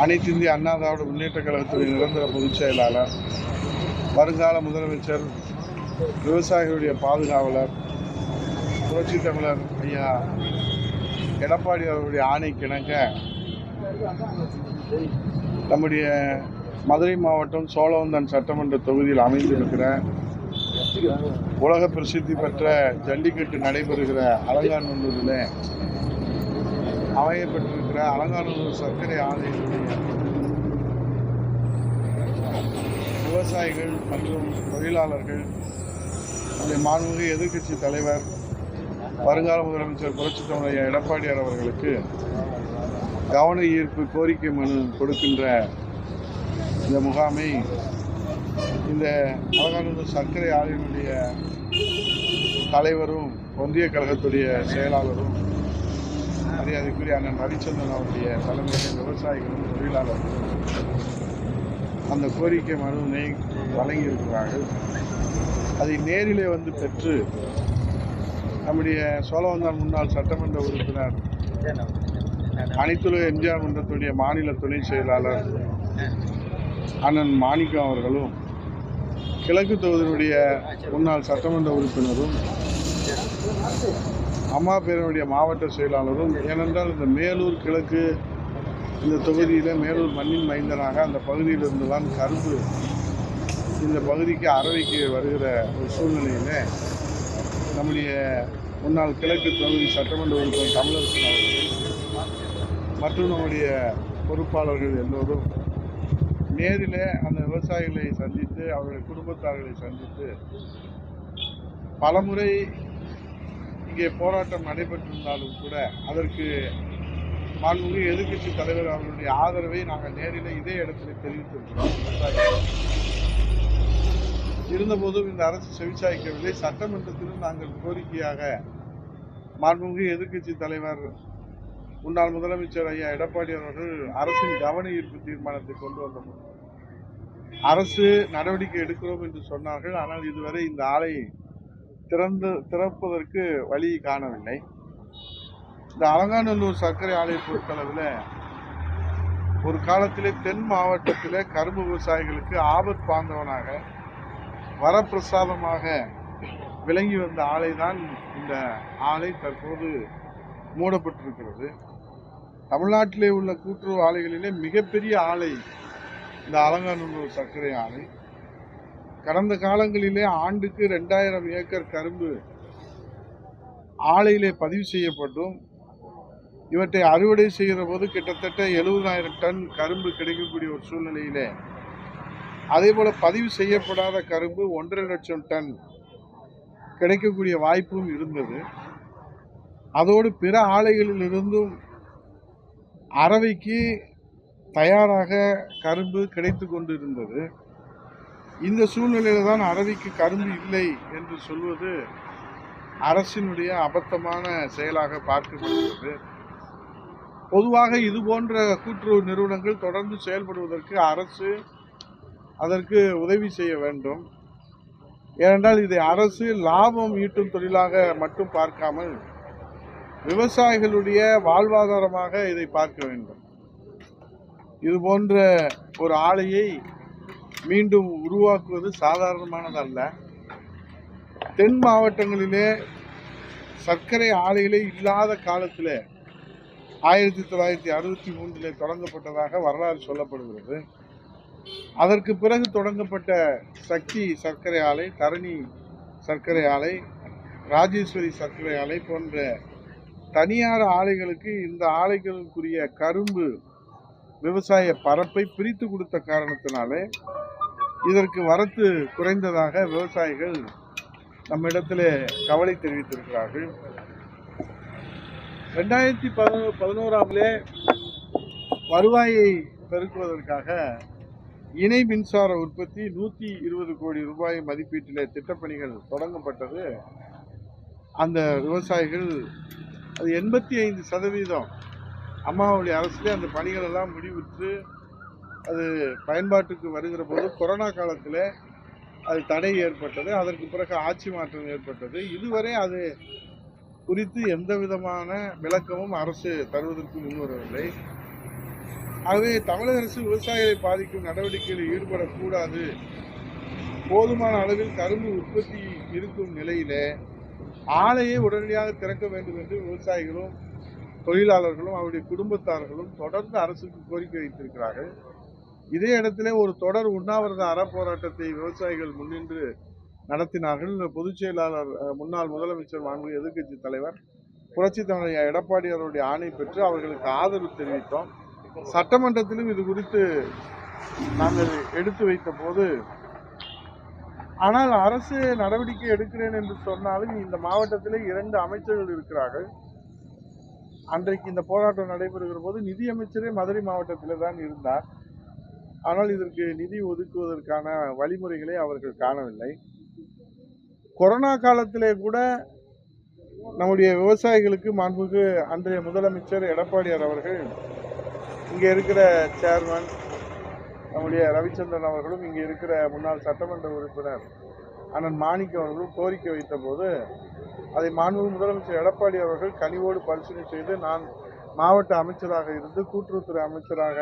அனைத்து இந்திய அண்ணா திராவிட முன்னேற்ற கழகத்துடைய நிரந்தர பொதுச் செயலாளர், வருங்கால முதலமைச்சர், விவசாயிகளுடைய பாதுகாவலர், புரட்சி தமிழர் ஐயா எடப்பாடி அவர்களுடைய ஆணைக்கிணங்க நம்முடைய மதுரை மாவட்டம் சோழவந்தான் சட்டமன்ற தொகுதியில் அமைந்திருக்கிற உலக பிரசித்தி பெற்ற ஜல்லிக்கட்டு நடைபெறுகிற அலங்காநல்லூரில் அமையப்பட்டிருக்கிற அலங்காநல்லூர் சர்க்கரை ஆலையினுடைய விவசாயிகள் மற்றும் தொழிலாளர்கள், மாண்புமிகு எதிர்க்கட்சி தலைவர், வருங்கால முதலமைச்சர் புரட்சி தமிழர் எடப்பாடியார் அவர்களுக்கு கவன ஈர்ப்பு கோரிக்கை மனு கொடுக்கின்ற இந்த முகாமை இந்த அலங்காநல்லூர் சர்க்கரை ஆலையினுடைய தலைவரும் ஒன்றிய கழகத்துடைய செயலாளரும் மரியாதைக்குரிய அண்ணன் ரவிச்சந்திரன் அவருடைய தலைமையில் விவசாயிகளும் தொழிலாளர்களும் அந்த கோரிக்கை மனுவினை வழங்கியிருக்கிறார்கள். அதை நேரிலே வந்து பெற்று நம்முடைய சோழவந்தான் முன்னாள் சட்டமன்ற உறுப்பினர், அனைத்துலக எம்ஜிஆர் மன்றத்துடைய மாநில துணை செயலாளர் அண்ணன் மாணிக்கம் அவர்களும், கிழக்கு தொகுதியினுடைய முன்னாள் சட்டமன்ற உறுப்பினரும், அம்மா பேரனுடைய மாவட்ட செயலாளரும், ஏனென்றால் இந்த மேலூர் கிழக்கு இந்த தொகுதியில் மேலூர் மண்ணின் மைந்தனாக அந்த பகுதியிலிருந்து தான் கரும்பு இந்த பகுதிக்கு அரவைக்கு வருகிற ஒரு சூழ்நிலையில் நம்முடைய முன்னாள் கிழக்கு தொகுதி சட்டமன்ற உறுப்பினர் தமிழரசன் அவர்கள் மற்றும் நம்முடைய பொறுப்பாளர்கள் எல்லோரும் நேரில் அந்த விவசாயிகளை சந்தித்து அவருடைய குடும்பத்தார்களை சந்தித்து பலமுறை இங்கே போராட்டம் நடைபெற்றிருந்தாலும் கூட அதற்கு மாண்புமிகு எதிர்க்கட்சி தலைவர் அவர்களுடைய ஆதரவை நாங்கள் நேரில் இதே இடத்துல தெரிவித்திருக்கிறோம். இருந்தபோதும் இந்த அரசு செவிசாய்க்கவில்லை. சட்டமன்றத்திலும் நாங்கள் கோரிக்கையாக மாண்புமிகு எதிர்க்கட்சி தலைவர் முன்னாள் முதலமைச்சர் ஐயா எடப்பாடி அவர்கள் அரசின் கவன ஈர்ப்பு தீர்மானத்தை கொண்டு வந்தபோது அரசு நடவடிக்கை எடுக்கிறோம் என்று சொன்னார்கள். ஆனால் இதுவரை இந்த ஆலை திறப்பதற்கு வழி காணவில்லை. இந்த அலங்காநல்லூர் சர்க்கரை ஆலையை பொறுத்தளவில் ஒரு காலத்திலே தென் மாவட்டத்தில் கரும்பு விவசாயிகளுக்கு ஆபத் பாந்தவனாக வரப்பிரசாதமாக விளங்கி வந்த ஆலை தான் இந்த ஆலை தற்போது மூடப்பட்டிருக்கிறது. தமிழ்நாட்டிலே உள்ள கூட்டுறவு ஆலைகளிலே மிகப்பெரிய ஆலை இந்த அலங்காநல்லூர் சர்க்கரை ஆலை. கடந்த காலங்களிலே ஆண்டுக்கு 2000 ஏக்கர் கரும்பு ஆலையிலே பதிவு செய்யப்பட்டும் இவற்றை அறுவடை செய்கிற போது கிட்டத்தட்ட 70,000 டன் கரும்பு கிடைக்கக்கூடிய ஒரு சூழ்நிலையிலே, அதே போல பதிவு செய்யப்படாத கரும்பு 1.5 லட்சம் டன் கிடைக்கக்கூடிய வாய்ப்பும் இருந்தது. அதோடு பிற ஆலைகளில் இருந்தும் அரவைக்கு தயாராக கரும்பு கிடைத்து கொண்டு இருந்தது. இந்த சூழ்நிலையில் தான் அரவைக்கு கரும்பு இல்லை என்று சொல்வது அரசினுடைய அபத்தமான செயலாக பார்க்கப்படுகிறது. பொதுவாக இது போன்ற கூட்டுறவு நிறுவனங்கள் தொடர்ந்து செயல்படுவதற்கு அரசு அதற்கு உதவி செய்ய வேண்டும். ஏனென்றால் இதை அரசு லாபம் ஈட்டும் தொழிலாக மட்டும் பார்க்காமல் விவசாயிகளுடைய வாழ்வாதாரமாக இதை பார்க்க வேண்டும். இது போன்ற ஒரு ஆலையை மீண்டும் உருவாக்குவது சாதாரணமானதல்ல. தென் மாவட்டங்களிலே சர்க்கரை ஆலைகளே இல்லாத காலத்தில் 1963 தொடங்கப்பட்டதாக வரலாறு சொல்லப்படுகிறது. அதற்கு பிறகு தொடங்கப்பட்ட சக்தி சர்க்கரை ஆலை, தரணி சர்க்கரை ஆலை, ராஜேஸ்வரி சர்க்கரை ஆலை போன்ற தனியார் ஆலைகளுக்கு இந்த ஆலைகளுக்குரிய கரும்பு விவசாய பரப்பை பிரித்து கொடுத்த காரணத்தினாலே இதற்கு வரத்து குறைந்ததாக விவசாயிகள் நம்மிடத்தில் கவலை தெரிவித்திருக்கிறார்கள். 2011 வருவாயை பெருக்குவதற்காக இணை மின்சார உற்பத்தி 120 கோடி ரூபாய் மதிப்பீட்டில் திட்டப்பணிகள் தொடங்கப்பட்டது. அந்த விவசாயிகள் அது 85% அம்மாவுடைய அரசிலே அந்த பணிகள் எல்லாம் முடிவுற்று அது பயன்பாட்டுக்கு வருகிற போது கொரோனா காலத்தில் அது தடை ஏற்பட்டது. அதற்கு பிறகு ஆட்சி மாற்றம் ஏற்பட்டது. இதுவரை அது குறித்து எந்த விதமான விளக்கமும் அரசு தருவதற்கு முன்வரவில்லை. ஆகவே தமிழக அரசு விவசாயிகளை பாதிக்கும் நடவடிக்கைகளில் ஈடுபடக்கூடாது. போதுமான அளவில் கரும்பு உற்பத்தி இருக்கும் நிலையில ஆலையை உடனடியாக திறக்க வேண்டும் என்று விவசாயிகளும் தொழிலாளர்களும் அவருடைய குடும்பத்தார்களும் தொடர்ந்து அரசுக்கு கோரிக்கை வைத்திருக்கிறார்கள். இதே இடத்திலே ஒரு தொடர் உண்ணாவிரத அறப்போராட்டத்தை விவசாயிகள் முன்னின்று நடத்தினார்கள். பொதுச் செயலாளர் முன்னாள் முதலமைச்சர் மாண்புமிகு எதிர்க்கட்சி தலைவர் புரட்சி தலைவர் எடப்பாடி அவருடைய ஆணை பெற்று அவர்களுக்கு ஆதரவு தெரிவித்தோம். சட்டமன்றத்திலும் இது குறித்து நாங்கள் எடுத்து வைத்த போது, ஆனால் அரசு நடவடிக்கை எடுக்கிறேன் என்று சொன்னாலும் இந்த மாவட்டத்திலே 2 அமைச்சர்கள் இருக்கிறார்கள். அன்றைக்கு இந்த போராட்டம் நடைபெறுகிற போது நிதியமைச்சரே மதுரை மாவட்டத்திலே தான் இருந்தார். ஆனால் இதற்கு நிதி ஒதுக்குவதற்கான வழிமுறைகளை அவர்கள் காணவில்லை. கொரோனா காலத்திலே கூட நம்முடைய விவசாயிகளுக்கு மாண்புமிகு அன்றைய முதலமைச்சர் எடப்பாடியார் அவர்கள், இங்கே இருக்கிற சேர்மன் நம்முடைய ரவிச்சந்திரன் அவர்களும், இங்கே இருக்கிற முன்னாள் சட்டமன்ற உறுப்பினர் அண்ணன் மாணிக்கம் அவர்களும் கோரிக்கை வைத்த போது, அதை மாண்புமிகு முதலமைச்சர் எடப்பாடி அவர்கள் கனிவோடு பரிசீலனை செய்து, நான் மாவட்ட அமைச்சராக இருந்து கூட்டுறவுத்துறை அமைச்சராக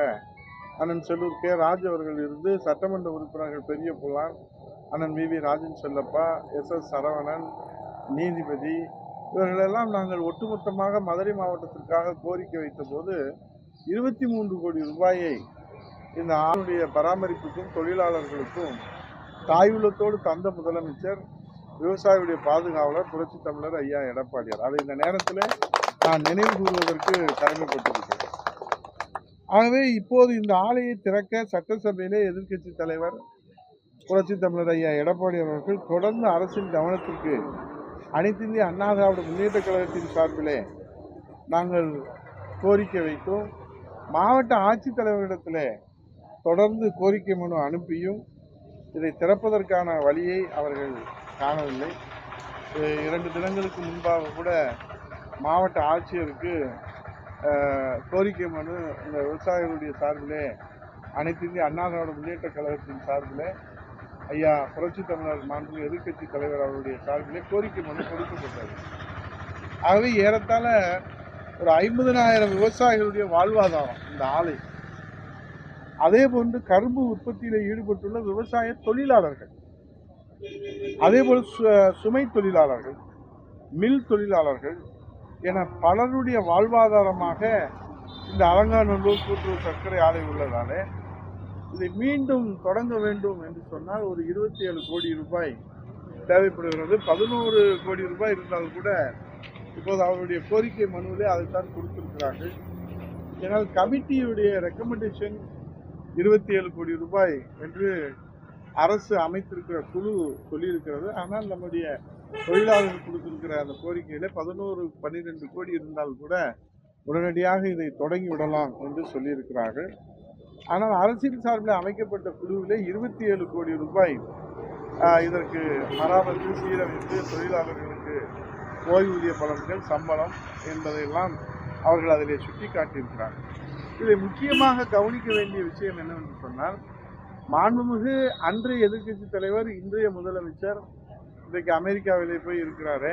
அண்ணன் செல்லூர் கே ராஜ் அவர்கள் இருந்து, சட்டமன்ற உறுப்பினர்கள் பெரிய புல்லான், அண்ணன் வி ராஜன் செல்லப்பா, எஸ் சரவணன், நீதிபதி, இவர்களெல்லாம் நாங்கள் ஒட்டுமொத்தமாக மதுரை மாவட்டத்திற்காக கோரிக்கை வைத்த போது 23 கோடி ரூபாயை இந்த ஆளுடைய பராமரிப்புக்கும் தொழிலாளர்களுக்கும் தாயுள்ளத்தோடு தந்த முதலமைச்சர் விவசாயியுடைய பாதுகாவலர் புரட்சி தமிழர் ஐயா எடப்பாடியார். அதை இந்த நேரத்தில் நான் நினைவு கூறுவதற்கு கடமைப்பட்டிருக்கிறேன். ஆகவே இப்போது இந்த ஆலையை திறக்க சட்டசபையிலே எதிர்க்கட்சி தலைவர் புரட்சி தமிழர் ஐயா எடப்பாடி அவர்கள் தொடர்ந்து அரசின் கவனத்திற்கு அனைத்து இந்திய அண்ணா திராவிட முன்னேற்ற கழகத்தின் சார்பிலே நாங்கள் கோரிக்கை வைத்தோம். மாவட்ட ஆட்சித்தலைவரிடத்தில் தொடர்ந்து கோரிக்கை மனு அனுப்பியும் இதை திறப்பதற்கான வழியை அவர்கள் காணவில்லை. 2 தினங்களுக்கு முன்பாக கூட மாவட்ட ஆட்சியருக்கு கோரிக்கை மனு இந்த விவசாயிகளுடைய சார்பிலே அனைத்து இந்திய அண்ணா திராவிட முன்னேற்ற கழகத்தின் சார்பிலே ஐயா புரட்சி தமிழர் மாண்புமிகு எதிர்க்கட்சி தலைவர் அவருடைய சார்பிலே கோரிக்கை மனு கொடுக்கப்பட்டது. ஆகவே ஏறத்தாழ ஒரு 50,000 விவசாயிகளுடைய வாழ்வாதாரம் இந்த ஆலை. அதே போன்று கரும்பு உற்பத்தியில் ஈடுபட்டுள்ள விவசாய தொழிலாளர்கள், அதேபோல் சுமை தொழிலாளர்கள், மில் தொழிலாளர்கள் என பலருடைய வாழ்வாதாரமாக இந்த அலங்காநல்லூர் கூட்டுறவு சர்க்கரை ஆலை உள்ளதாலே இதை மீண்டும் தொடங்க வேண்டும் என்று சொன்னால் ஒரு 27 கோடி ரூபாய் தேவைப்படுகிறது. 11 கோடி ரூபாய் இருந்தால் கூட இப்போது அவருடைய கோரிக்கை மனுவிலே அதைத்தான் கொடுத்திருக்கிறார்கள். ஏனால் கமிட்டியுடைய ரெக்கமெண்டேஷன் 27 கோடி ரூபாய் என்று அரசு அமைத்திருக்கிற குழு சொல்லியிருக்கிறது. ஆனால் நம்முடைய தொழிலாளர்கள் கொடுத்திருக்கிற அந்த கோரிக்கையில 11-12 கோடி இருந்தால் கூட உடனடியாக இதை தொடங்கி விடலாம் என்று சொல்லியிருக்கிறார்கள். ஆனால் அரசின் சார்பில் அமைக்கப்பட்ட குழுவிலே 27 கோடி ரூபாய் இதற்கு மராமத்து, சீரமைப்பு, தொழிலாளர்களுக்கு ஓய்வூதிய பலன்கள், சம்பளம் என்பதையெல்லாம் அவர்கள் அதிலே சுட்டி காட்டியிருக்கிறார்கள். இதை முக்கியமாக கவனிக்க வேண்டிய விஷயம் என்னவென்று சொன்னால், மாண்புமிகு அன்றைய எதிர்க்கட்சி தலைவர் இன்றைய முதலமைச்சர் இன்றைக்கு அமெரிக்காவிலே போய் இருக்கிறாரு.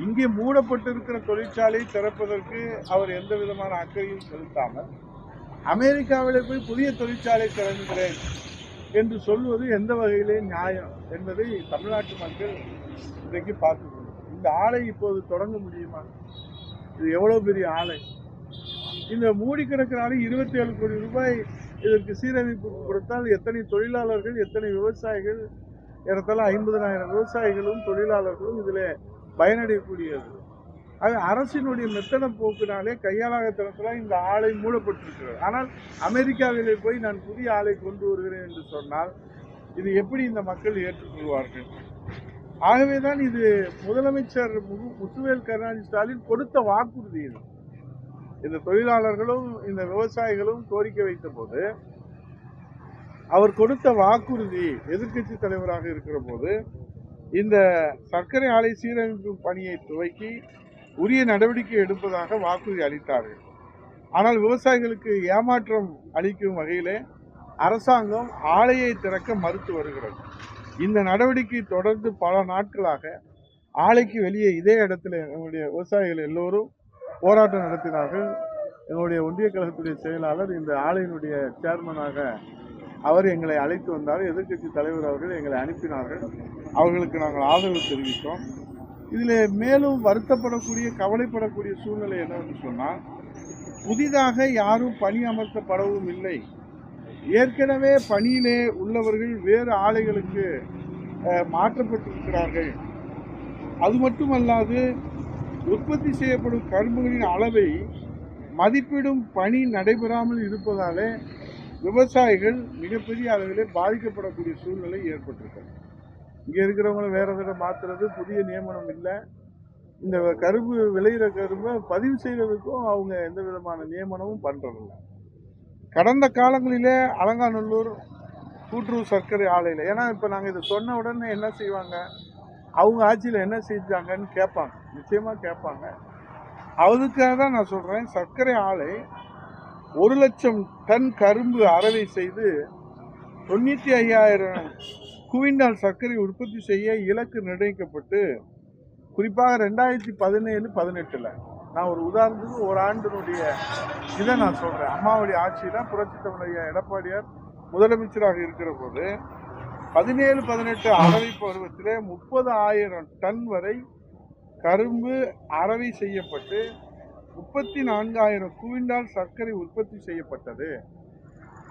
இங்கே மூடப்பட்டிருக்கிற தொழிற்சாலை திறப்பதற்கு அவர் எந்த விதமான அக்கறையும் செலுத்தாமல் அமெரிக்காவிலே போய் புதிய தொழிற்சாலை திறந்துகிறேன் என்று சொல்வது எந்த வகையிலே நியாயம் என்பதை தமிழ்நாட்டு மக்கள் இன்றைக்கு பார்த்துக்கணும். இந்த ஆலை இப்போது தொடங்க முடியுமா? இது எவ்வளவு பெரிய ஆலை. இந்த மூடி கிடக்கிற ஆலை 27 கோடி ரூபாய் இதற்கு சீரமைப்பு கொடுத்தால் எத்தனை தொழிலாளர்கள், எத்தனை விவசாயிகள், ஏறத்தாழ 50,000 விவசாயிகளும் தொழிலாளர்களும் இதில் பயனடையக்கூடியது. அது அரசினுடைய மெத்தன போக்கினாலே கையாளாகத்தனத்தில் இந்த ஆலை மூடப்பட்டிருக்கிறது. ஆனால் அமெரிக்காவிலே போய் நான் புதிய ஆலை கொண்டு வருகிறேன் என்று சொன்னால் இது எப்படி இந்த மக்கள் ஏற்றுக்கொள்வார்கள்? ஆகவேதான் இது முதலமைச்சர் முத்துவேல் கருணாநிதி ஸ்டாலின் கொடுத்த வாக்குறுதி. இந்த தொழிலாளர்களும் இந்த விவசாயிகளும் கோரிக்கை வைத்த போது அவர் கொடுத்த வாக்குறுதி, எதிர்க்கட்சி தலைவராக இருக்கிற போது இந்த சர்க்கரை ஆலை சீரமைப்பு பணியை துவக்கி உரிய நடவடிக்கை எடுப்பதாக வாக்குறுதி அளித்தார்கள். ஆனால் விவசாயிகளுக்கு ஏமாற்றம் அளிக்கும் வகையிலே அரசாங்கம் ஆலையை திறக்க மறுத்து வருகிறது. இந்த நடவடிக்கை தொடர்ந்து பல நாட்களாக ஆலைக்கு வெளியே இதே இடத்துல நம்முடைய விவசாயிகள் எல்லோரும் போராட்டம் நடத்தினார்கள். எங்களுடைய ஒன்றிய கழகத்துடைய செயலாளர் இந்த ஆலையினுடைய சேர்மனாக அவர் எங்களை அழைத்து வந்தார். எதிர்க்கட்சி தலைவர் அவர்கள் எங்களை அனுப்பினார்கள். அவர்களுக்கு நாங்கள் ஆதரவு தெரிவித்தோம். இதில் மேலும் வருத்தப்படக்கூடிய கவலைப்படக்கூடிய சூழ்நிலை என்னவென்று சொன்னால், புதிதாக யாரும் பணி அமர்த்தப்படவும் இல்லை. ஏற்கனவே பணியிலே உள்ளவர்கள் வேறு ஆலைகளுக்கு மாற்றப்பட்டிருக்கிறார்கள். அது மட்டுமல்லாது உற்பத்தி செய்யப்படும் கரும்புகளின் அளவை மதிப்பிடும் பணி நடைபெறாமல் இருப்பதாலே விவசாயிகள் மிகப்பெரிய அளவிலே பாதிக்கப்படக்கூடிய சூழ்நிலை ஏற்பட்டிருக்கிறது. இங்கே இருக்கிறவங்கள வேறு வேறு மாற்றுறது, புதிய நியமனம் இல்லை. இந்த கரும்பு விளையிற கரும்பை பதிவு செய்கிறதுக்கும் அவங்க எந்த விதமான நியமனமும் பண்ணுறதில்ல. கடந்த காலங்களிலே அலங்காநல்லூர் கூட்டுறவு சர்க்கரை ஆலையில், ஏன்னா இப்போ நாங்கள் இதை சொன்ன உடனே என்ன செய்வாங்க, அவங்க ஆட்சியில் என்ன செஞ்சாங்கன்னு கேட்பாங்க, நிச்சயமாக கேட்பாங்க. அதுக்காக தான் நான் சொல்கிறேன், சர்க்கரை ஆலை 1,00,000 டன் கரும்பு அரவை செய்து 95,000 குவிண்டால் சர்க்கரை உற்பத்தி செய்ய இலக்கு நிர்ணயிக்கப்பட்டு, குறிப்பாக 2017-18 நான் ஒரு உதாரணத்துக்கு ஒரு ஆண்டினுடைய இதை நான் சொல்கிறேன். அம்மாவுடைய ஆட்சியில் புரட்சித் தலைவர் ஐயா எடப்பாடியார் முதலமைச்சராக இருக்கிற போது 17-18 அரவை பருவத்தில் 30,000 டன் வரை கரும்பு அரவை செய்யப்பட்டு 34,000 குவிண்டால் சர்க்கரை உற்பத்தி செய்யப்பட்டது.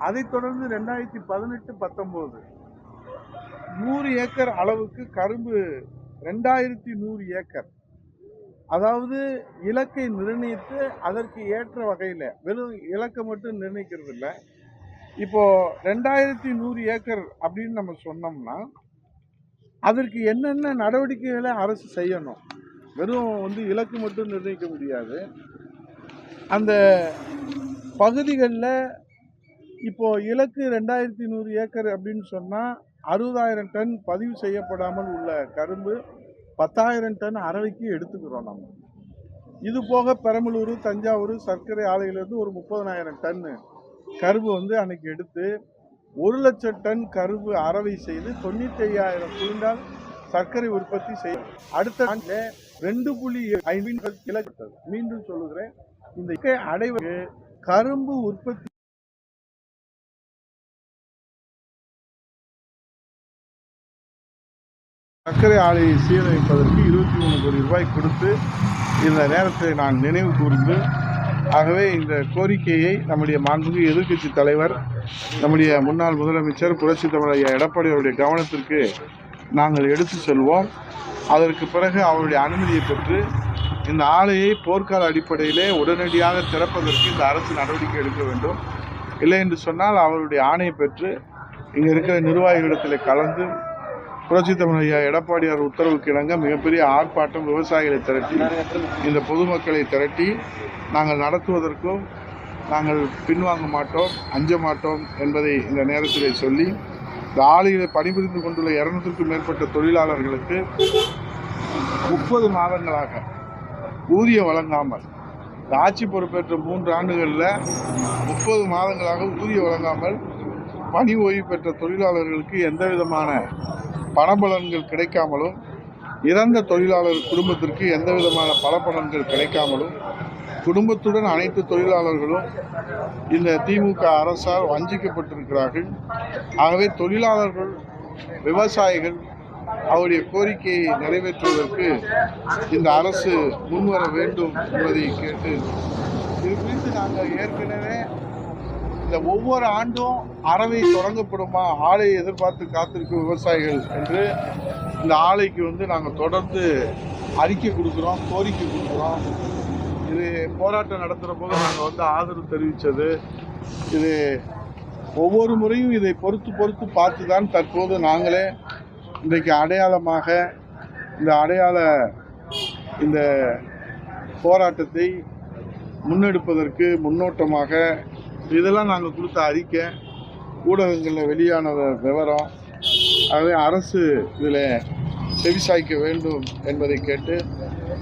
அதைத் தொடர்ந்து 2018-19 100 ஏக்கர் அளவுக்கு கரும்பு 2100 ஏக்கர், அதாவது இலக்கை நிர்ணயித்து அதற்கு ஏற்ற வகையில், வெறும் இலக்கை மட்டும் நிர்ணயிக்கிறது இல்லை. இப்போ 2100 ஏக்கர் அப்படின்னு நம்ம சொன்னோம்னா அதற்கு என்னென்ன நடவடிக்கைகளை அரசு செய்யணும், வெறும் இலக்கு மட்டும் நிர்ணயிக்க முடியாது. அந்த பகுதிகளில் இப்போ இலக்கு 2100 ஏக்கர் அப்படின்னு சொன்னால் 60,000 டன் பதிவு செய்யப்படாமல் உள்ள கரும்பு 10,000 டன் அரவைக்கு எடுத்துக்கிறோம் நம்ம. இது போக பெரம்பலூர், தஞ்சாவூர் சர்க்கரை ஆலையிலிருந்து ஒரு 30,000 டன்னு கரும்பு அன்னைக்கு எடுத்து 1,00,000 டன் கரும்பு அரவை செய்து 95,000 குவிண்டால் சர்க்கரை உற்பத்தி செய்யும். அடுத்த ஆண்டில் 2.5 இலக்கு. மீண்டும் சொல்லுகிறேன், இந்த இலக்கை அடைவதற்கு கரும்பு உற்பத்தி சர்க்கரை ஆலையை சீரமைப்பதற்கு 23 கோடி ரூபாய் கொடுத்து இந்த நேரத்தை நான் நினைவு கூர்ந்து, ஆகவே இந்த கோரிக்கையை நம்முடைய மாண்புமிகு எதிர்க்கட்சி தலைவர், நம்முடைய முன்னாள் முதலமைச்சர் புரட்சித் தலைவர் ஐயா எடப்பாடி அவருடைய கவனத்திற்கு நாங்கள் எடுத்து செல்வோம். அதற்கு பிறகு அவருடைய அனுமதியை பெற்று இந்த ஆலையை போர்க்கால அடிப்படையிலே உடனடியாக திறப்பதற்கு இந்த அரசு நடவடிக்கை எடுக்க வேண்டும். இல்லை என்று சொன்னால் அவருடைய ஆணையை பெற்று இங்கே இருக்கிற நிர்வாகிகளிடத்தில் கலந்து புரட்சித் தலைவர் ஐயா எடப்பாடியார் உத்தரவுக்கு இணங்க மிகப்பெரிய ஆர்ப்பாட்டம் விவசாயிகளை திரட்டி, இந்த பொதுமக்களை திரட்டி நாங்கள் நடத்துவதற்கும் நாங்கள் பின்வாங்க மாட்டோம், அஞ்ச மாட்டோம் என்பதை இந்த நேரத்தில் சொல்லி, இந்த ஆலையில் பணிபுரிந்து கொண்டுள்ள 200க்கும் மேற்பட்ட தொழிலாளர்களுக்கு 30 மாதங்களாக ஊதியம் வழங்காமல், இந்த ஆட்சி பொறுப்பேற்ற 3 ஆண்டுகளில் 30 மாதங்களாக ஊதியம் வழங்காமல் பணி ஓய்வு பெற்ற தொழிலாளர்களுக்கு எந்த விதமான பணபலன்கள் கிடைக்காமலும், இறந்த தொழிலாளர் குடும்பத்திற்கு எந்த விதமான பணபலன்கள் கிடைக்காமலும், குடும்பத்துடன் அனைத்து தொழிலாளர்களும் இந்த திமுக அரசால் வஞ்சிக்கப்பட்டிருக்கிறார்கள். ஆகவே தொழிலாளர்கள், விவசாயிகள் அவருடைய கோரிக்கையை நிறைவேற்றுவதற்கு இந்த அரசு முன்வர வேண்டும் என்பதை கேட்டு, இது குறித்து நாங்கள் ஏற்கனவே இந்த ஒவ்வொரு ஆண்டும் அறவை தொடங்கப்படுமா, ஆலையை எதிர்பார்த்து காத்திருக்கும் விவசாயிகள் என்று இந்த ஆலைக்கு நாங்கள் தொடர்ந்து அறிக்கை கொடுக்குறோம், கோரிக்கை கொடுக்குறோம். இது போராட்டம் நடத்துகிற போது நாங்கள் ஆதரவு தெரிவித்தது. இது ஒவ்வொரு முறையும் இதை பொறுத்து பார்த்து தான் தற்போது நாங்களே இன்றைக்கு அடையாளமாக இந்த போராட்டத்தை முன்னெடுப்பதற்கு முன்னோட்டமாக இதெல்லாம் நாங்கள் கொடுத்த அறிக்கை, ஊடகங்களில் வெளியான விவரம். ஆகவே அரசு இதில் செவிசாய்க்க வேண்டும் என்பதை கேட்டு,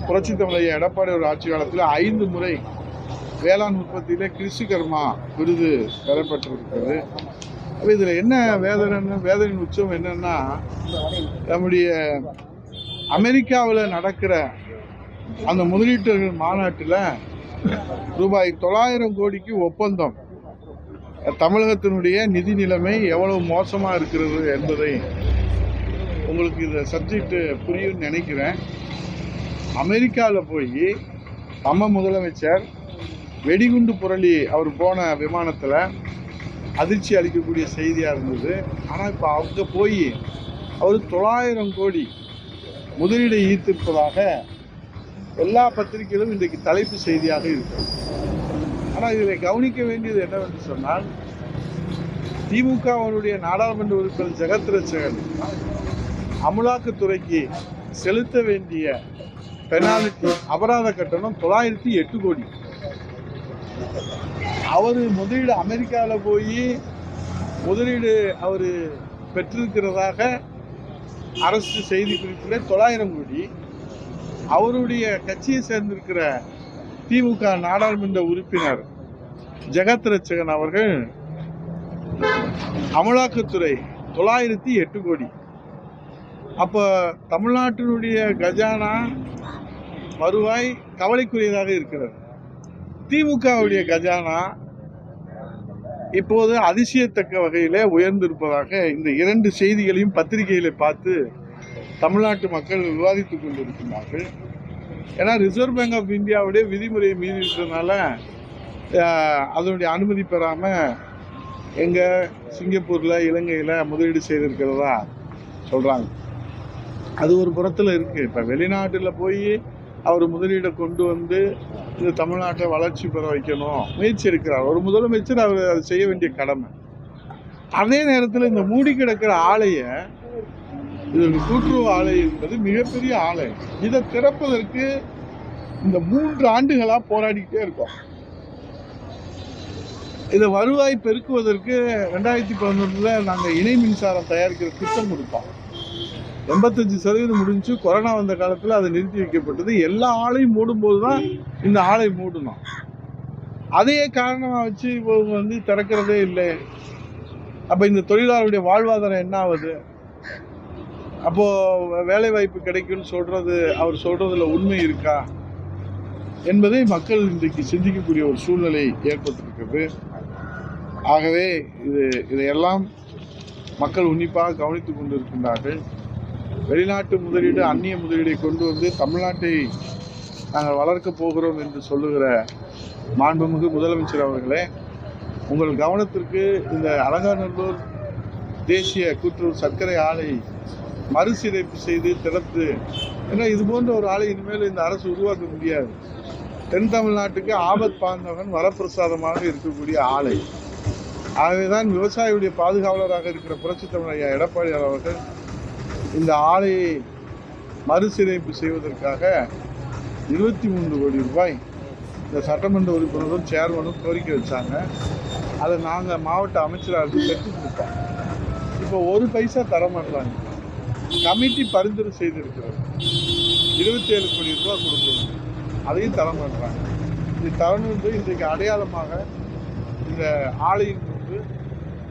புரட்சித் தலைவர் எடப்பாடி ஒரு ஆட்சி காலத்தில் 5 முறை வேளாண் உற்பத்தியிலே கிருஷிகர்மா விருது பெறப்பட்டிருக்கிறது. அப்போ இதில் என்ன வேதனையின் உச்சம் என்னன்னா, நம்முடைய அமெரிக்காவில் நடக்கிற அந்த முதலீட்டாளர்கள் மாநாட்டில் ரூபாய் 900 கோடிக்கு ஒப்பந்தம். தமிழகத்தினுடைய நிதி நிலைமை எவ்வளவு மோசமாக இருக்கிறது என்பதை உங்களுக்கு இந்த சப்ஜெக்ட் புரியும்னு நினைக்கிறேன். அமெரிக்காவில் போய் நம்ம முதலமைச்சர் வெடிகுண்டு புரளி அவர் போன விமானத்தில் அதிர்ச்சி அளிக்கக்கூடிய செய்தியாக இருந்தது. ஆனால் இப்போ அவங்க போய் அவர் 900 கோடி முதலீடு ஈர்த்திருப்பதாக எல்லா பத்திரிகைகளும் இன்றைக்கு தலைப்பு செய்தியாக இருக்கிறது. ஆனால் இதில் கவனிக்க வேண்டியது என்னவென்று சொன்னால், திமுகவினுடைய நாடாளுமன்ற உறுப்பினர் ஜெகத் ரட்சகன் அமலாக்கத்துறைக்கு செலுத்த வேண்டிய பெனால்டி அபராத கட்டணம் 908 கோடி. அவர் முதலீடு அமெரிக்காவில் போய் முதலீடு அவர் பெற்றிருக்கிறதாக அரசு செய்தி குறிப்பில் 900 கோடி. அவருடைய கட்சியை சேர்ந்திருக்கிற திமுக நாடாளுமன்ற உறுப்பினர் ஜெகத் ரட்சகன் அவர்கள் அமலாக்கத்துறை 908 கோடி. அப்போ தமிழ்நாட்டினுடைய கஜானா வருவாய் கவலைக்குரியதாக இருக்கிறது. திமுகவுடைய கஜானா இப்போது அதிசயத்தக்க வகையில் உயர்ந்திருப்பதாக இந்த 2 செய்திகளையும் பத்திரிகைகளை பார்த்து தமிழ்நாட்டு மக்கள் விவாதித்துக் கொண்டிருக்கிறார்கள். ஏன்னா ரிசர்வ் பேங்க் ஆஃப் இந்தியாவுடைய விதிமுறையை மீறி இருக்கிறதுனால அதனுடைய அனுமதி பெறாமல் எங்கள் சிங்கப்பூரில் இலங்கையில் முதலீடு செய்திருக்கிறதா சொல்கிறாங்க. அது ஒரு புறத்தில் இருக்குது. இப்போ வெளிநாட்டில் போய் அவர் முதலீடை கொண்டு வந்து இந்த தமிழ்நாட்டை வளர்ச்சி பெற வைக்கணும் முயற்சி இருக்கிறார் ஒரு முதலமைச்சர். அவர் அதை செய்ய வேண்டிய கடமை. அதே நேரத்தில் இந்த மூடி கிடக்கிற ஆலையை, இதற்கு கூட்டுறவு ஆலை என்பது மிகப்பெரிய ஆலை, இதை திறப்பதற்கு இந்த 3 ஆண்டுகளாக போராடிக்கிட்டே இருக்கோம். இதை வருவாய் பெருக்குவதற்கு 2011 நாங்கள் இணை மின்சாரம் தயாரிக்கிற திட்டம் கொடுத்தோம். 85% முடிஞ்சு. கொரோனா வந்த காலத்தில் அதை நிறுத்தி வைக்கப்பட்டது. எல்லா ஆலையும் மூடும்போது தான் இந்த ஆலை மூடணும். அதையே காரணமாக வச்சு இப்போ வந்து திறக்கிறதே இல்லை. அப்போ இந்த தொழிலாளருடைய வாழ்வாதாரம் என்ன ஆகுது? அப்போது வேலை வாய்ப்பு கிடைக்கும்னு சொல்கிறது, அவர் சொல்கிறதுல உண்மை இருக்கா என்பதை மக்கள் இன்றைக்கு சிந்திக்கக்கூடிய ஒரு சூழ்நிலை ஏற்பட்டிருக்கிறது. ஆகவே இதையெல்லாம் மக்கள் உன்னிப்பாக கவனித்து கொண்டு இருக்கின்றார்கள். வெளிநாட்டு முதலீடு, அந்நிய முதலீடை கொண்டு வந்து தமிழ்நாட்டை நாங்கள் வளர்க்கப் போகிறோம் என்று சொல்லுகிற மாண்புமிகு முதலமைச்சர் அவர்களே, உங்கள் கவனத்திற்கு இந்த அலங்காநல்லூர் தேசிய கூட்டுறவு சர்க்கரை ஆலை மறுசீரமைப்பு செய்து திறத்து, ஏன்னா இது போன்ற ஒரு ஆலை இனிமேல் இந்த அரசு உருவாக்க முடியாது. தென் தமிழ்நாட்டுக்கு ஆபத் பாந்தவன் வரப்பிரசாதமாக இருக்கக்கூடிய ஆலை. ஆகவேதான் விவசாயியுடைய பாதுகாவலராக இருக்கிற புரட்சித் தமிழர் ஐயா எடப்பாடி அவர்கள் இந்த ஆலையை மறுசீரமைப்பு செய்வதற்காக 23 கோடி ரூபாய் இந்த சட்டமன்ற உறுப்பினரும் சேர்மனும் கோரிக்கை வச்சாங்க. அதை நாங்கள் மாவட்ட அமைச்சராக பெற்று கொடுத்தோம். இப்போ 1 பைசா தர மாட்டாங்க. கமிட்டி பரிந்துரை செய்திருக்கிறது 27 கோடி ரூபாய் கொடுக்கணும், அதையும் தர மாட்டாங்க. இது தரணும் என்று இன்றைக்கு அடையாளமாக இந்த ஆலையின் முன்பு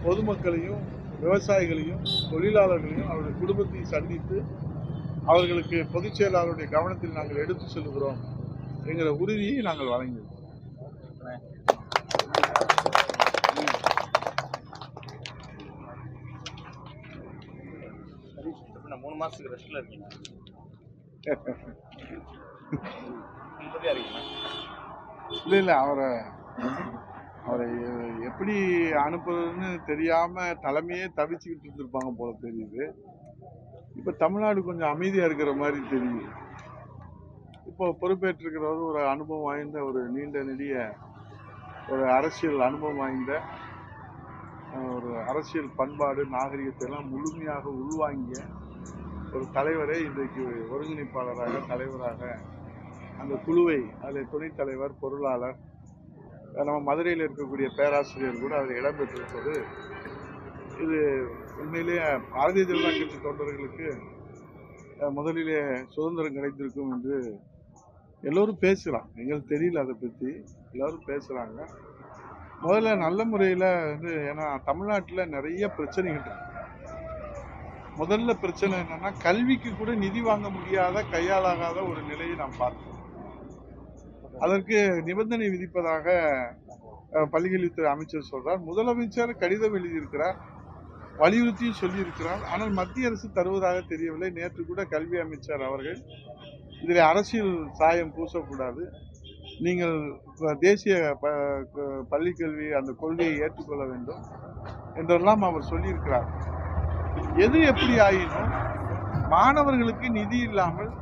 பொதுமக்களையும் விவசாயிகளையும் தொழிலாளர்களையும் அவருடைய குடும்பத்தையும் சந்தித்து அவர்களுக்கு பொதுச் செயலாளருடைய கவனத்தில் நாங்கள் எடுத்து செல்கிறோம் என்கிற உறுதியை நாங்கள் வழங்கியிருக்கோம். நான் 3 மாசத்துக்கு ரெஸ்ட்ல இருக்கீங்க. இல்லை அவரை எப்படி அனுப்புறதுன்னு தெரியாமல் தலைமையே தவிச்சுக்கிட்டு இருந்திருப்பாங்க போல தெரியுது. இப்போ தமிழ்நாடு கொஞ்சம் அமைதியாக இருக்கிற மாதிரி தெரியுது. இப்போ பொறுப்பேற்றிருக்கிறவர் ஒரு அனுபவம் வாய்ந்த, ஒரு நீண்ட நெடிய ஒரு அரசியல் அனுபவம் வாய்ந்த, ஒரு அரசியல் பண்பாடு நாகரிகத்தை எல்லாம் முழுமையாக உள்வாங்கிய ஒரு தலைவரை இன்றைக்கு ஒருங்கிணைப்பாளராக, தலைவராக அந்த குழுவை, அதில் துணைத் தலைவர், பொருளாளர், நம்ம மதுரையில் இருக்கக்கூடிய பேராசிரியர் கூட அதில் இடம்பெற்றிருப்பது, இது உண்மையிலேயே பாரதிய ஜனதா கட்சி தொண்டர்களுக்கு முதலிலே சுதந்திரம் கிடைத்திருக்கும் என்று எல்லோரும் பேசுகிறாங்க. எங்களுக்கு தெரியல, அதை பற்றி எல்லோரும் பேசுகிறாங்க. முதல்ல நல்ல முறையில் வந்து, ஏன்னா தமிழ்நாட்டில் நிறைய பிரச்சனைகள் இருக்கு. முதல்ல பிரச்சனை என்னன்னா, கல்விக்கு கூட நிதி வாங்க முடியாத, கையாளாகாத ஒரு நிலையை நாம் பார்த்தோம். அதற்கு நிபந்தனை விதிப்பதாக பள்ளிக்கல்வித்துறை அமைச்சர் சொல்றார். முதலமைச்சர் கடிதம் எழுதியிருக்கிறார், வலியுறுத்தியும் சொல்லியிருக்கிறார். ஆனால் மத்திய அரசு தருவதாக தெரியவில்லை. நேற்று கூட கல்வி அமைச்சர் அவர்கள் இதில் அரசியல் சாயம் பூசக்கூடாது, நீங்கள் தேசிய பள்ளிக்கல்வி அந்த கொள்கையை ஏற்றுக்கொள்ள வேண்டும் என்றெல்லாம் அவர் சொல்லியிருக்கிறார். எது எப்படி ஆயினும் மாணவர்களுக்கு நிதி இல்லாமல்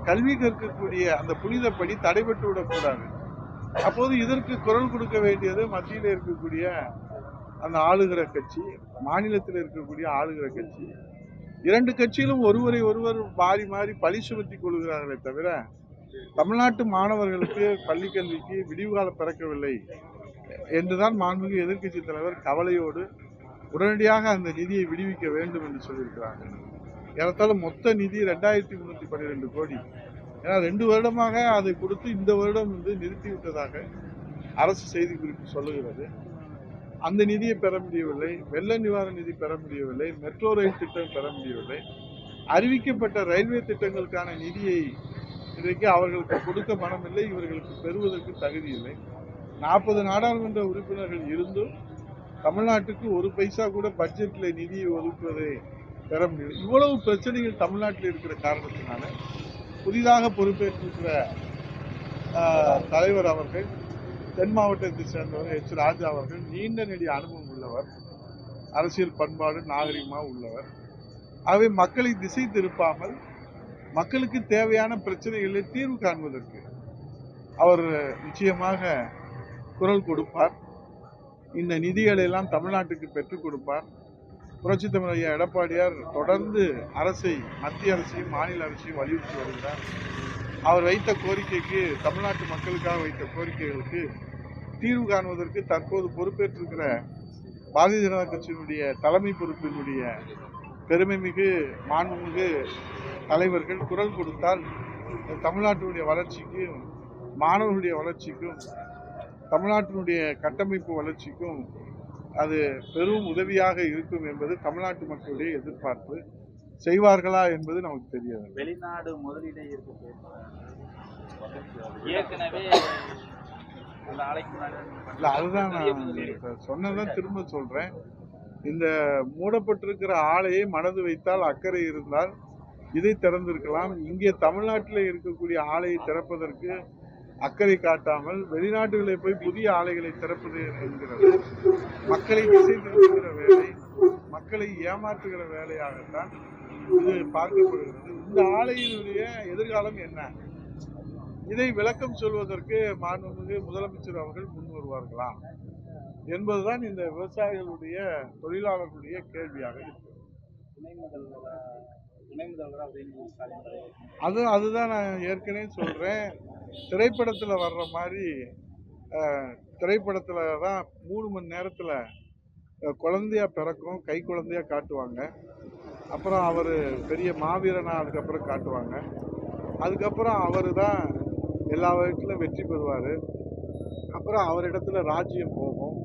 கல்வி கற்கக்கூடிய அந்த புனித பணி தடைபட்டு விடக்கூடாது. அப்போது இதற்கு குரல் கொடுக்க வேண்டியது மத்தியில் இருக்கக்கூடிய அந்த ஆளுகிற கட்சி, மாநிலத்தில் இருக்கக்கூடிய ஆளுகிற கட்சி. இரண்டு கட்சியிலும் ஒருவரை ஒருவர் மாறி மாறி பழி சுமத்தி கொள்கிறார்களே தவிர தமிழ்நாட்டு மாணவர்களுக்கு பள்ளி கல்விக்கு விடிவு காலம் பிறக்கவில்லை என்றுதான் மாண்புமிகு எதிர்க்கட்சி தலைவர் கவலையோடு உடனடியாக அந்த நிதியை விடுவிக்க வேண்டும் என்று சொல்லியிருக்கிறார்கள். ஏறத்தாழ மொத்த நிதி 2312 கோடி. ஏன்னா 2 வருடமாக அதை கொடுத்து இந்த வருடம் நிறுத்திவிட்டதாக அரசு செய்திக்குறிப்பு சொல்லுகிறது. அந்த நிதியை பெற முடியவில்லை, வெள்ள நிவாரண நிதி பெற முடியவில்லை, மெட்ரோ ரயில் திட்டம் பெற முடியவில்லை. அறிவிக்கப்பட்ட ரயில்வே திட்டங்களுக்கான நிதியை இன்றைக்கு அவர்களுக்கு கொடுக்க மனமில்லை, இவர்களுக்கு பெறுவதற்கு தகுதி இல்லை. 40 நாடாளுமன்ற உறுப்பினர்கள் இருந்தும் தமிழ்நாட்டுக்கு ஒரு பைசா கூட பட்ஜெட்டில் நிதியை ஒதுக்குவதை பெற முடியவில்லை. இவ்வளவு பிரச்சனைகள் தமிழ்நாட்டில் இருக்கிற காரணத்தினால புதிதாக பொறுப்பேற்றிருக்கிற தலைவர் அவர்கள், தென் மாவட்டத்தை சேர்ந்தவர் எச். ராஜா அவர்கள் நீண்ட நெடிய அனுபவம் உள்ளவர், அரசியல் பண்பாடு நாகரிகமாக உள்ளவர். ஆகவே மக்களை திசை திருப்பாமல் மக்களுக்கு தேவையான பிரச்சனைகளை தீர்வு காண்பதற்கு அவர் நிச்சயமாக குரல் கொடுப்பார். இந்த நிதிகளை எல்லாம் தமிழ்நாட்டுக்கு பெற்றுக் கொடுப்பார். புரட்சித் தமிழர் ஐயா எடப்பாடியார் தொடர்ந்து அரசை, மத்திய அரசையும் மாநில அரசையும் வலியுறுத்தி வருகிறார். அவர் வைத்த கோரிக்கைக்கு, தமிழ்நாட்டு மக்களுக்காக வைத்த கோரிக்கைகளுக்கு தீர்வு காணுவதற்கு தற்போது பொறுப்பேற்றிருக்கிற பாரதிய ஜனதா கட்சியினுடைய தலைமை பொறுப்பினுடைய பெருமைமிகு மாண்புமிகு தலைவர்கள் குரல் கொடுத்தால் தமிழ்நாட்டினுடைய வளர்ச்சிக்கும், மாணவர்களுடைய வளர்ச்சிக்கும், தமிழ்நாட்டினுடைய கட்டமைப்பு வளர்ச்சிக்கும் அது பெரும் உதவியாக இருக்கும் என்பது தமிழ்நாட்டு மக்களுடைய எதிர்பார்ப்பு. செய்வார்களா என்பது நமக்கு தெரியாது. வெளிநாடு முதலீடு இருக்கு, ஏற்கனவே அந்த ஆலைக்கு இல்லை, அதுதான் நான் சொன்னதான் திரும்ப சொல்றேன். இந்த மூடப்பட்டிருக்கிற ஆலையை மனது வைத்தால், அக்கறை இருந்தால் இதை திறந்திருக்கலாம். இங்கே தமிழ்நாட்டில் இருக்கக்கூடிய ஆலையை திறப்பதற்கு அக்கறை காட்டாமல் வெளிநாடுகளை போய் புதிய ஆலைகளை திறப்பது என்கிறது மக்களை திசை திருப்புகிற வேலை, மக்களை ஏமாற்றுகிற வேலையாகத்தான் இது பார்க்கப்படுகிறது. இந்த ஆலையினுடைய எதிர்காலம் என்ன, இதை விளக்கம் சொல்வதற்கு மாண்புமிகு முதலமைச்சர் அவர்கள் முன் வருவார்களா என்பதுதான் இந்த விவசாயிகளுடைய, தொழிலாளர்களுடைய கேள்வியாக இருக்கிறது. அதுதான் நான் ஏற்கனவே சொல்றேன். திரைப்படத்தில் வர்ற மாதிரி, திரைப்படத்தில் தான் 3 மணி நேரத்தில் குழந்தையா பிறக்கும், கை குழந்தையா காட்டுவாங்க. அப்புறம் அவர் பெரிய மாவீரனா அதுக்கப்புறம் காட்டுவாங்க. அதுக்கப்புறம் அவர் தான் எல்லா வகையிலும் வெற்றி பெறுவார். அப்புறம் அவரிடத்துல ராஜ்யம் போகும்,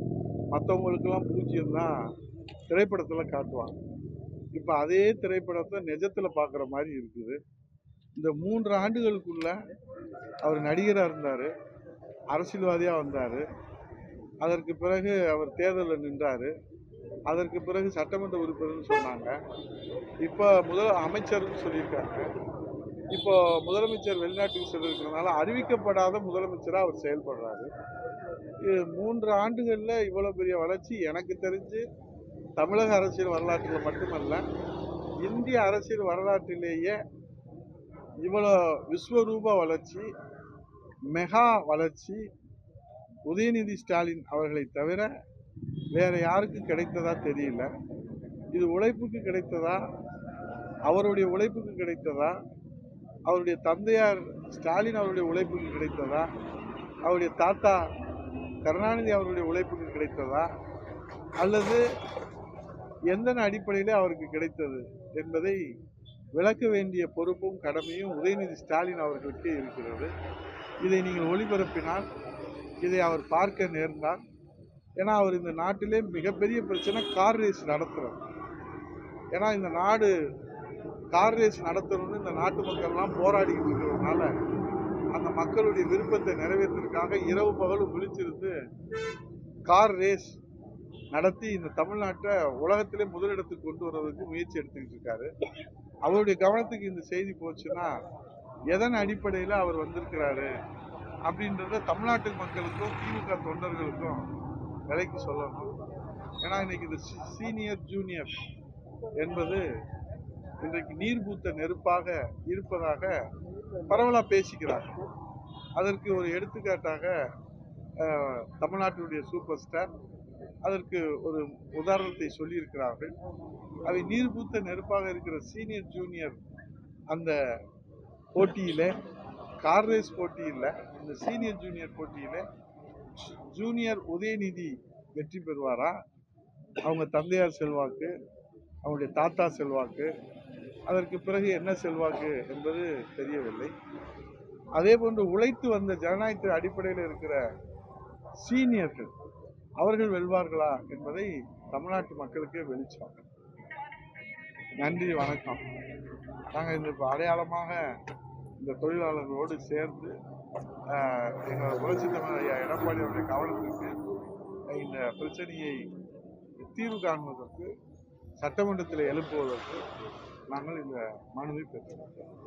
மற்றவங்களுக்கெல்லாம் பூஜ்யம் தான் திரைப்படத்தில் காட்டுவாங்க. இப்போ அதே திரைப்படத்தை நிஜத்தில் பார்க்குற மாதிரி இருக்குது. இந்த 3 ஆண்டுகளுக்குள்ள அவர் நடிகராக இருந்தார், அரசியல்வாதியாக வந்தார், அதற்கு பிறகு அவர் தேர்தலில் நின்றார், அதற்கு பிறகு சட்டமன்ற உறுப்பினர்னு சொன்னாங்க, இப்போ அமைச்சர்னு சொல்லியிருக்காங்க. இப்போ முதலமைச்சர் வெளிநாட்டுக்கு செல்லிருக்கிறதுனால அறிவிக்கப்படாத முதலமைச்சராக அவர் செயல்படுறாரு. 3 ஆண்டுகளில் இவ்வளோ பெரிய வளர்ச்சி எனக்கு தெரிஞ்சு தமிழக அரசியல் வரலாற்றில் மட்டுமல்ல, இந்திய அரசியல் வரலாற்றிலேயே இவ்வளோ விஸ்வரூப வளர்ச்சி, மெகா வளர்ச்சி உதயநிதி ஸ்டாலின் அவர்களை தவிர வேற யாருக்கும் கிடைத்ததா தெரியல. இது உழைப்புக்கு கிடைத்ததா, அவருடைய உழைப்புக்கு கிடைத்ததா, அவருடைய தந்தையார் ஸ்டாலின் அவருடைய உழைப்புக்கு கிடைத்ததா, அவருடைய தாத்தா கருணாநிதி அவருடைய உழைப்புக்கு கிடைத்ததா, அல்லது எந்த அடிப்படையில் அவருக்கு கிடைத்தது என்பதை விளக்க வேண்டிய பொறுப்பும் கடமையும் உதயநிதி ஸ்டாலின் அவர்களுக்கு இருக்கிறது. இதை நீங்கள் ஒளிபரப்பினால், இதை அவர் பார்க்க நேர்ந்தால், ஏன்னா அவர் இந்த நாட்டிலே மிகப்பெரிய பிரச்சனை கார் ரேஸ் நடத்துகிறார். ஏன்னா இந்த நாடு கார் ரேஸ் நடத்தணும்னு இந்த நாட்டு மக்கள்லாம் போராடிக்கிட்டு இருக்கிறதுனால அந்த மக்களுடைய விருப்பத்தை நிறைவேற்றுவதற்காக இரவு பகலும் விழிச்சிருந்து கார் ரேஸ் நடத்தி இந்த தமிழ்நாட்டை உலகத்திலே முதலிடத்துக்கு கொண்டு வர்றதுக்கு முயற்சி எடுத்துக்கிட்டு இருக்காரு. அவருடைய கவனத்துக்கு இந்த செய்தி போச்சுன்னா எதன் அடிப்படையில் அவர் வந்திருக்கிறாரு அப்படின்றத தமிழ்நாட்டு மக்களுக்கும் திமுக தொண்டர்களுக்கும் விலைக்கு சொல்லணும். ஏன்னா இன்னைக்கு இந்த சீனியர் ஜூனியர் என்பது இன்றைக்கு நீர் பூத்த நெருப்பாக இருப்பதாக பரவலா பேசிக்கிறார். அதற்கு ஒரு எடுத்துக்காட்டாக தமிழ்நாட்டினுடைய சூப்பர் ஸ்டார் அதற்கு ஒரு உதாரணத்தை சொல்லியிருக்கிறார்கள். அவை நீர் பூத்த நெருப்பாக இருக்கிற சீனியர் ஜூனியர் அந்த போட்டியில கார் ரேஸ் போட்டியில் இந்த சீனியர் ஜூனியர் போட்டியில ஜூனியர் உதயநிதி வெற்றி பெறுவாரா, அவங்க தந்தையார் செல்வாக்கு, அவங்களுடைய தாத்தா செல்வாக்கு, அதற்கு பிறகு என்ன செல்வாக்கு என்பது தெரியவில்லை. அதே போன்று உழைத்து வந்த ஜனநாயகத்தின் அடிப்படையில் இருக்கிற சீனியர்கள் அவர்கள் வெல்வார்களா என்பதை தமிழ்நாட்டு மக்களுக்கே வெளிச்சம். நன்றி, வணக்கம். நாங்கள் இந்த அடையாளமாக இந்த தொழிலாளர்களோடு சேர்ந்து எங்கள் புரட்சி தமிழர் ஐயா எடப்பாடி அவருடைய கவனத்திற்கு இந்த பிரச்சனையை தீர்வு காண்பதற்கு சட்டமன்றத்தில் எழுப்புவதற்கு நாங்கள் இந்த மனுவை பெற்றோம்.